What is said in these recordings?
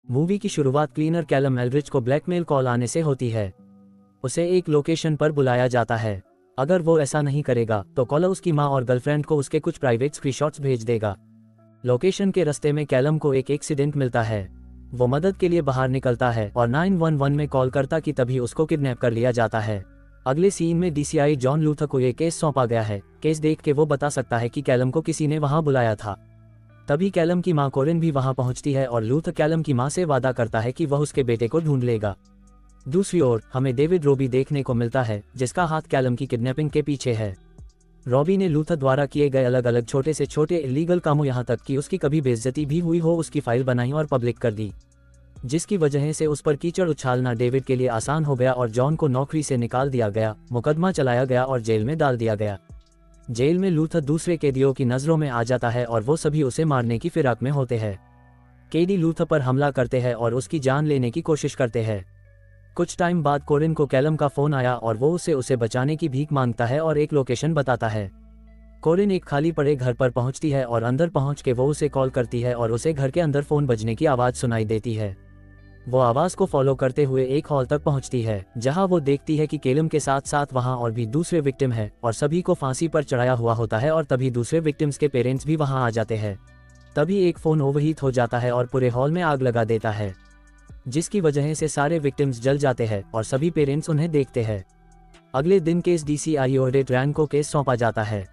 Movie की शुरुआत cleaner Callum Aldrich को ब्लैकमेल कॉल आने से होती है। उसे एक लोकेशन पर बुलाया जाता है। अगर वो ऐसा नहीं करेगा तो कॉलर उसकी मां और गर्लफ्रेंड को उसके कुछ प्राइवेट स्क्रीनशॉट्स भेज देगा। लोकेशन के रास्ते में कैलम को एक एक्सीडेंट मिलता है। वो मदद के लिए बाहर निकलता है और 911 में कॉल करता कि तभी उसको किडनैप कर लिया जाता है। अगले सीन में डीसीआई जॉन लूथर को ये केस सौंपा गया है। केस देख के वो बता सकता है कि कैलम को किसी ने वहां बुलाया था। तभी कैलम की मां कोरिन भी वहां पहुंचती है और लूथर कैलम की मां से वादा करता है कि वह उसके बेटे को ढूंढ लेगा। दूसरी ओर हमें डेविड रॉबी देखने को मिलता है, जिसका हाथ कैलम की किडनैपिंग के पीछे है। रॉबी ने लूथर द्वारा किए गए अलग अलग छोटे से छोटे इलीगल कामों, यहाँ तक कि उसकी कभी बेइज्जती भी हुई हो, उसकी फाइल बनाई और पब्लिक कर दी, जिसकी वजह से उस पर कीचड़ उछालना डेविड के लिए आसान हो गया और जॉन को नौकरी से निकाल दिया गया, मुकदमा चलाया गया और जेल में डाल दिया गया। जेल में लूथर दूसरे कैदियों की नजरों में आ जाता है और वो सभी उसे मारने की फिराक में होते हैं। कैदी लूथर पर हमला करते हैं और उसकी जान लेने की कोशिश करते हैं। कुछ टाइम बाद कोरिन को कैलम का फोन आया और वो उसे बचाने की भीख मांगता है और एक लोकेशन बताता है। कोरिन एक खाली पड़े घर पर पहुंचती है और अंदर पहुंच के वो उसे कॉल करती है और उसे घर के अंदर फोन बजने की आवाज सुनाई देती है। वो आवाज को फॉलो करते हुए एक हॉल तक पहुंचती है, जहां वो देखती है कि कैलम के साथ साथ वहां और भी दूसरे विक्टिम है और सभी को फांसी पर चढ़ाया हुआ होता है। और तभी दूसरे विक्टिम्स के पेरेंट्स भी वहां आ जाते हैं। तभी एक फोन ओवरहीट हो जाता है और पूरे हॉल में आग लगा देता है, जिसकी वजह से सारे विक्टिम्स जल जाते हैं और सभी पेरेंट्स उन्हें देखते हैं। अगले दिन केस डीसीआई ऑडिट रैन को केस सौंपा जाता है।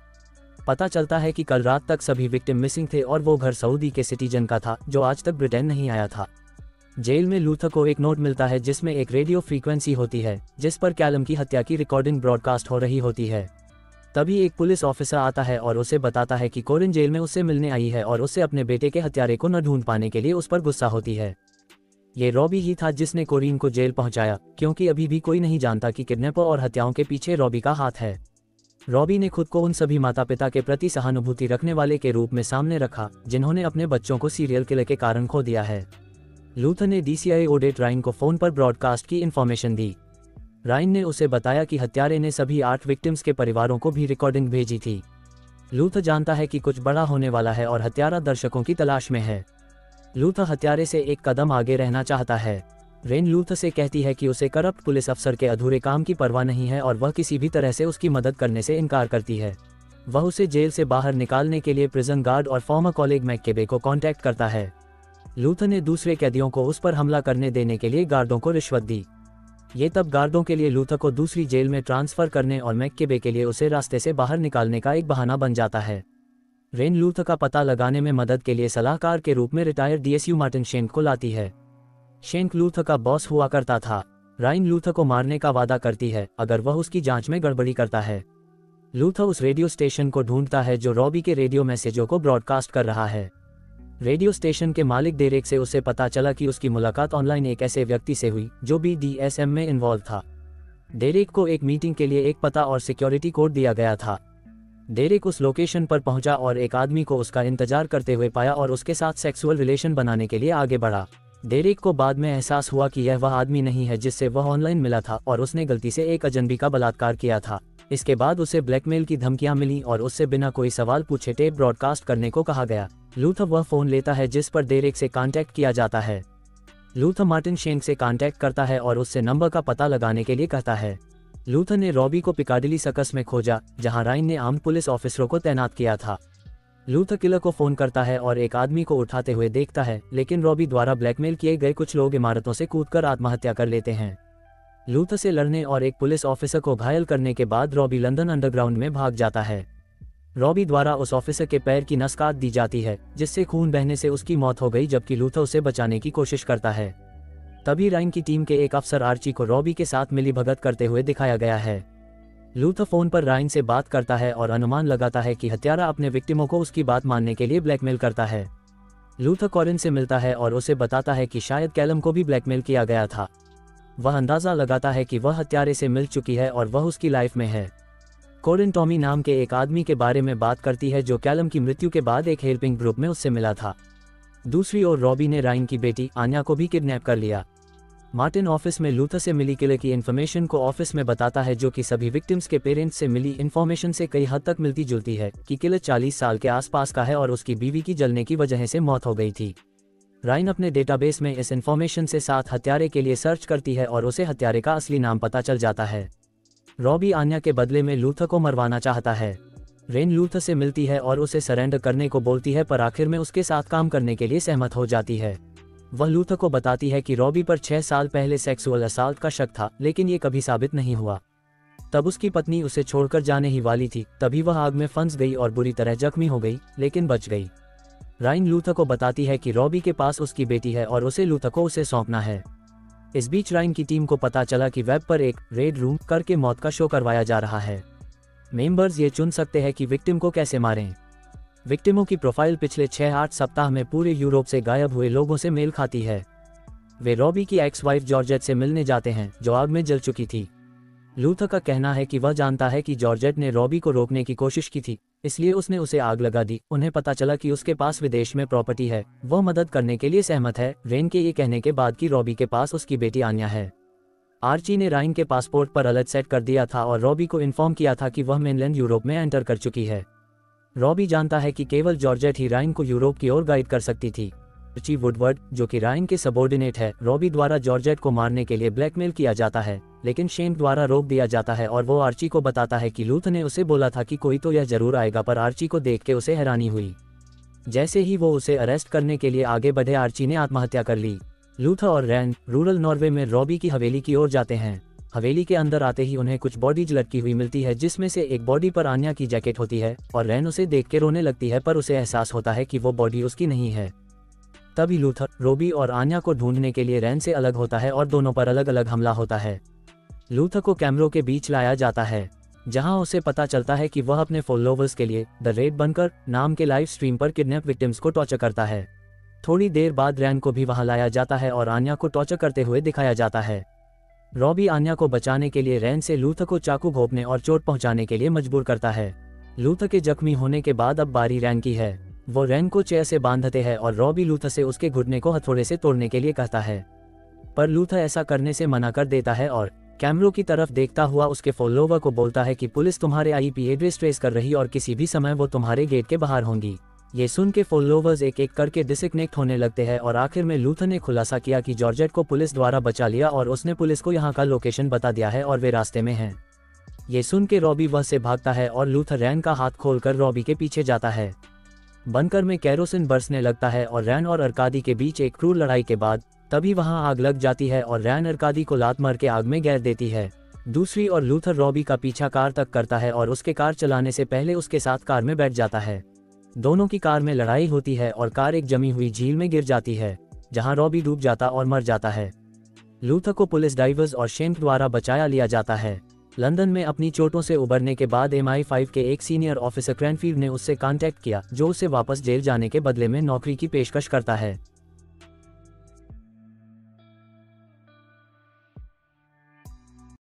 पता चलता है कि कल रात तक सभी विक्टिम मिसिंग थे और वो घर सऊदी के सिटीजन का था, जो आज तक ब्रिटेन नहीं आया था। जेल में लूथर को एक नोट मिलता है जिसमें एक रेडियो फ्रीक्वेंसी होती है, जिस पर कैलम की हत्या की रिकॉर्डिंग ब्रॉडकास्ट हो रही होती है। तभी एक पुलिस ऑफिसर आता है और उसे बताता है कि कोरिन जेल में उससे मिलने आई है और उससे अपने बेटे के हत्यारे को न ढूंढ पाने के लिए उस पर गुस्सा होती है। ये रॉबी ही था जिसने कोरिन को जेल पहुंचाया, क्योंकि अभी भी कोई नहीं जानता कि किडनैपर और हत्याओं के पीछे रॉबी का हाथ है। रॉबी ने खुद को उन सभी माता पिता के प्रति सहानुभूति रखने वाले के रूप में सामने रखा, जिन्होंने अपने बच्चों को सीरियल किलर के कारण खो दिया है। लूथर ने डीसीआई ऑडिट राइन को फोन पर ब्रॉडकास्ट की इन्फॉर्मेशन दी। राइन ने उसे बताया कि हत्यारे ने सभी 8 विक्टिम्स के परिवारों को भी रिकॉर्डिंग भेजी थी। लूथर जानता है कि कुछ बड़ा होने वाला है और हत्यारा दर्शकों की तलाश में है। लूथर हत्यारे से एक कदम आगे रहना चाहता है। रेन लूथर से कहती है कि उसे करप्ट पुलिस अफसर के अधूरे काम की परवाह नहीं है और वह किसी भी तरह से उसकी मदद करने से इनकार करती है। वह उसे जेल से बाहर निकालने के लिए प्रिजन गार्ड और फॉर्मर कॉलेग मैककेबे को कांटेक्ट करता है। लूथर ने दूसरे कैदियों को उस पर हमला करने देने के लिए गार्डों को रिश्वत दी। ये तब गार्डों के लिए लूथर को दूसरी जेल में ट्रांसफर करने और मैककेबे के लिए उसे रास्ते से बाहर निकालने का एक बहाना बन जाता है। रेन लूथर का पता लगाने में मदद के लिए सलाहकार के रूप में रिटायर्ड डीएसयू मार्टिन शेंक को लाती है। शेंक लूथर का बॉस हुआ करता था। राइन लूथर को मारने का वादा करती है अगर वह उसकी जांच में गड़बड़ी करता है। लूथर उस रेडियो स्टेशन को ढूंढता है जो रॉबी के रेडियो मैसेजों को ब्रॉडकास्ट कर रहा है। रेडियो स्टेशन के मालिक डेरेक से उसे पता चला कि उसकी मुलाकात ऑनलाइन एक ऐसे व्यक्ति से हुई जो BDSM में इन्वॉल्व था। डेरेक को एक मीटिंग के लिए एक पता और सिक्योरिटी कोड दिया गया था। डेरेक उस लोकेशन पर पहुंचा और एक आदमी को उसका इंतजार करते हुए पाया और उसके साथ सेक्सुअल रिलेशन बनाने के लिए आगे बढ़ा। डेरेक को बाद में एहसास हुआ कि यह वह आदमी नहीं है जिससे वह ऑनलाइन मिला था और उसने गलती से एक अजनबी का बलात्कार किया था। इसके बाद उसे ब्लैकमेल की धमकियां मिली और उससे बिना कोई सवाल पूछे टेप ब्रॉडकास्ट करने को कहा गया। लूथर वह फोन लेता है जिस पर डेरेक से कांटेक्ट किया जाता है। लूथर मार्टिन शेंक से कांटेक्ट करता है और उससे नंबर का पता लगाने के लिए कहता है। लूथर ने रॉबी को पिकाडिली सर्कस में खोजा, जहां राइन ने आर्म्ड पुलिस ऑफिसरों को तैनात किया था। लूथर किलर को फोन करता है और एक आदमी को उठाते हुए देखता है, लेकिन रॉबी द्वारा ब्लैकमेल किए गए कुछ लोग इमारतों से कूदकर आत्महत्या कर लेते हैं। लूथर से लड़ने और एक पुलिस ऑफिसर को घायल करने के बाद रॉबी लंदन अंडरग्राउंड में भाग जाता है। रॉबी द्वारा उस ऑफिसर के पैर की नस काट दी जाती है, जिससे खून बहने से उसकी मौत हो गई, जबकि लूथर उसे बचाने की कोशिश करता है। तभी राइन की टीम के एक अफसर आर्ची को रॉबी के साथ मिलीभगत करते हुए दिखाया गया है। लूथर फोन पर राइन से बात करता है और अनुमान लगाता है कि हत्यारा अपने विक्टिमों को उसकी बात मानने के लिए ब्लैकमेल करता है। लूथर कोरिन से मिलता है और उसे बताता है कि शायद कैलम को भी ब्लैकमेल किया गया था। वह अंदाजा लगाता है कि वह हत्यारे से मिल चुकी है और वह उसकी लाइफ में है। कोरिन टॉमी नाम के एक आदमी के बारे में बात करती है जो कैलम की मृत्यु के बाद एक हेल्पिंग ग्रुप में उससे मिला था। दूसरी ओर रॉबी ने राइन की बेटी आन्या को भी किडनैप कर लिया। मार्टिन ऑफिस में लूथर से मिली किलर की इन्फॉर्मेशन को ऑफिस में बताता है, जो कि सभी विक्टिम्स के पेरेंट्स से मिली इन्फॉर्मेशन से कई हद तक मिलती जुलती है कि किलर 40 साल के आसपास का है और उसकी बीवी की जलने की वजह से मौत हो गई थी। राइन अपने डेटाबेस में इस इन्फॉर्मेशन से साथ हत्यारे के लिए सर्च करती है और उसे हत्यारे का असली नाम पता चल जाता है। रॉबी आन्या के बदले में लूथर को मरवाना चाहता है। रेन लूथर से मिलती है और उसे सरेंडर करने को बोलती है, पर आखिर में उसके साथ काम करने के लिए सहमत हो जाती है। वह लूथर को बताती है कि रॉबी पर 6 साल पहले सेक्सुअल असॉल्ट का शक था, लेकिन ये कभी साबित नहीं हुआ। तब उसकी पत्नी उसे छोड़कर जाने ही वाली थी, तभी वह आग में फंस गई और बुरी तरह जख्मी हो गई, लेकिन बच गई। राइन लूथर को बताती है कि रॉबी के पास उसकी बेटी है और उसे लूथर को उसे सौंपना है। इस बीच राइन की टीम को पता चला कि वेब पर एक रेड रूम करके मौत का शो करवाया जा रहा है। मेंबर्स ये चुन सकते हैं कि विक्टिम को कैसे मारें। विक्टिमों की प्रोफाइल पिछले 6-8 सप्ताह में पूरे यूरोप से गायब हुए लोगों से मेल खाती है। वे रॉबी की एक्स वाइफ जॉर्जेट से मिलने जाते हैं, जो आग में जल चुकी थी। लूथर का कहना है कि वह जानता है कि जॉर्जेट ने रॉबी को रोकने की कोशिश की थी, इसलिए उसने उसे आग लगा दी। उन्हें पता चला कि उसके पास विदेश में प्रॉपर्टी है, वह मदद करने के लिए सहमत है। रेन के ये कहने के बाद कि रॉबी के पास उसकी बेटी आन्या है। आर्ची ने राइन के पासपोर्ट पर अलर्ट सेट कर दिया था और रॉबी को इन्फॉर्म किया था कि वह मेनलैंड यूरोप में एंटर कर चुकी है। रॉबी जानता है कि केवल जॉर्जेट ही राइन को यूरोप की ओर गाइड कर सकती थी। आर्ची वुडवर्ड, जो कि राइन के सबॉर्डिनेट है, रॉबी द्वारा जॉर्जेट को मारने के लिए ब्लैकमेल किया जाता है, लेकिन शेन द्वारा रोक दिया जाता है और वो आर्ची को बताता है कि लूथर ने उसे बोला था कि कोई तो यह जरूर आएगा, पर आर्ची को देख के उसे हैरानी हुई। जैसे ही वो उसे अरेस्ट करने के लिए आगे बढ़े, आर्ची ने आत्महत्या कर ली। लूथर और रैन रूरल नॉर्वे में रॉबी की हवेली की ओर जाते हैं। हवेली के अंदर आते ही उन्हें कुछ बॉडीज लटकी हुई मिलती है, जिसमें से एक बॉडी पर आन्या की जैकेट होती है और रैन उसे देख के रोने लगती है, पर उसे एहसास होता है कि वो बॉडी उसकी नहीं है। तभी लूथर रॉबी और आन्या को ढूंढने के लिए रैन से अलग होता है और दोनों पर अलग अलग हमला होता है। लूथर को कैमरों के बीच लाया जाता है, जहां उसे पता चलता है कि वह अपने फॉलोवर्स के लिए द रेड बनकर नाम के लाइव स्ट्रीम पर किडनैप विक्टिम्स को टॉर्चर करता है। थोड़ी देर बाद रैन को भी वहां लाया जाता है और आन्या को टॉर्चर करते हुए दिखाया जाता है। रॉबी आन्या को बचाने के लिए रैन से लूथर को चाकू घोंपने और चोट पहुंचाने के लिए मजबूर करता है। लूथर के जख्मी होने के बाद अब बारी रैन की है। वो रैन को चेयर से बांधते हैं और रॉबी लूथर से उसके घुटने को हथौड़े से तोड़ने के लिए कहता है, पर लूथर ऐसा करने से मना कर देता है और कैमरों की तरफ देखता हुआ उसके फॉलोवर को बोलता है कि पुलिस तुम्हारे आईपी एड्रेस ट्रेस कर रही और किसी भी समय वो तुम्हारे गेट के बाहर होंगी। ये सुन के फॉलोवर्स एक एक करके डिसकनेक्ट होने लगते हैं और आखिर में लूथर ने खुलासा किया कि जॉर्जेट को पुलिस द्वारा बचा लिया और उसने पुलिस को यहाँ का लोकेशन बता दिया है और वे रास्ते में हैं। ये सुन के रॉबी वह से भागता है और लूथर रैन का हाथ खोलकर रॉबी के पीछे जाता है। बंकर में कैरोसिन बरसने लगता है और रैन और अरकादी के बीच एक क्रूर लड़ाई के बाद तभी वहां आग लग जाती है और रैन अरकादी को लात मार के आग में गिरा देती है। दूसरी ओर लूथर रॉबी का पीछा कार तक करता है और उसके कार चलाने से पहले उसके साथ कार में बैठ जाता है। दोनों की कार में लड़ाई होती है और कार एक जमी हुई झील में गिर जाती है, जहां रॉबी डूब जाता और मर जाता है। लूथर को पुलिस डाइवर्स और शेन द्वारा बचाया लिया जाता है। लंदन में अपनी चोटों से उबरने के बाद MI5 के एक सीनियर ऑफिसर क्रैनफील्ड ने उससे कांटेक्ट किया, जो उसे वापस जेल जाने के बदले में नौकरी की पेशकश करता है।